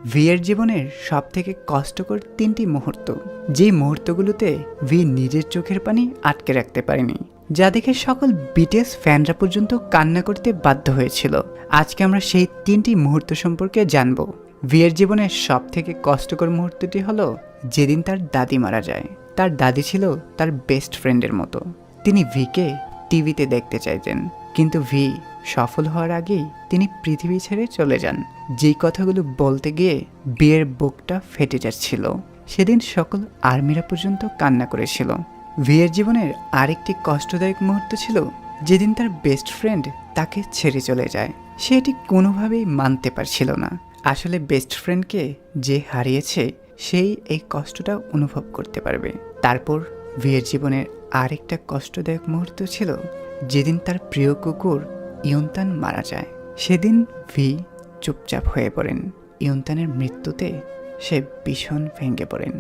ভিয়ের জীবনের সবথেকে কষ্টকর 3টি মুহূর্ত, যেই মুহূর্তগুলোতে ভি নিজের চোখের পানি আটকে রাখতে পারেনি, যা দেখে সকল বিটিএস ফ্যানরা পর্যন্ত কান্না করতে বাধ্য হয়েছিল। আজকে আমরা সেই 3টি মুহূর্ত সম্পর্কে জানব। ভিয়ের জীবনের সবথেকে কষ্টকর মুহূর্তটি হলো যেদিন তার দাদি মারা যায়। তার দাদি ছিল তার বেস্ট ফ্রেন্ডের মতো। তিনি ভিকে টিভিতে দেখতে চাইতেন, কিন্তু ভি সফল হওয়ার আগেই তিনি পৃথিবী ছেড়ে চলে যান। যেই কথাগুলো বলতে গিয়ে বিয়ের বুকটা ফেটে যাচ্ছিল, সেদিন সকল আর্মিরা পর্যন্ত কান্না করেছিল। ভিয়ের জীবনের আরেকটি কষ্টদায়ক মুহূর্ত ছিল যেদিন তার বেস্ট ফ্রেন্ড তাকে ছেড়ে চলে যায়। সে এটি কোনোভাবেই মানতে পারছিল না। আসলে বেস্ট ফ্রেন্ডকে যে হারিয়েছে সেই এই কষ্টটা অনুভব করতে পারবে। তারপর ভিয়ের জীবনের আরেকটা কষ্টদায়ক মুহূর্ত ছিল যেদিন তার প্রিয় কুকুর ইয়ন্তান মারা যায়। সেদিন ভি চুপচাপ হয়ে পড়েন। ইয়ন্তানের মৃত্যুতে সে ভীষণ ভেঙে পড়েন।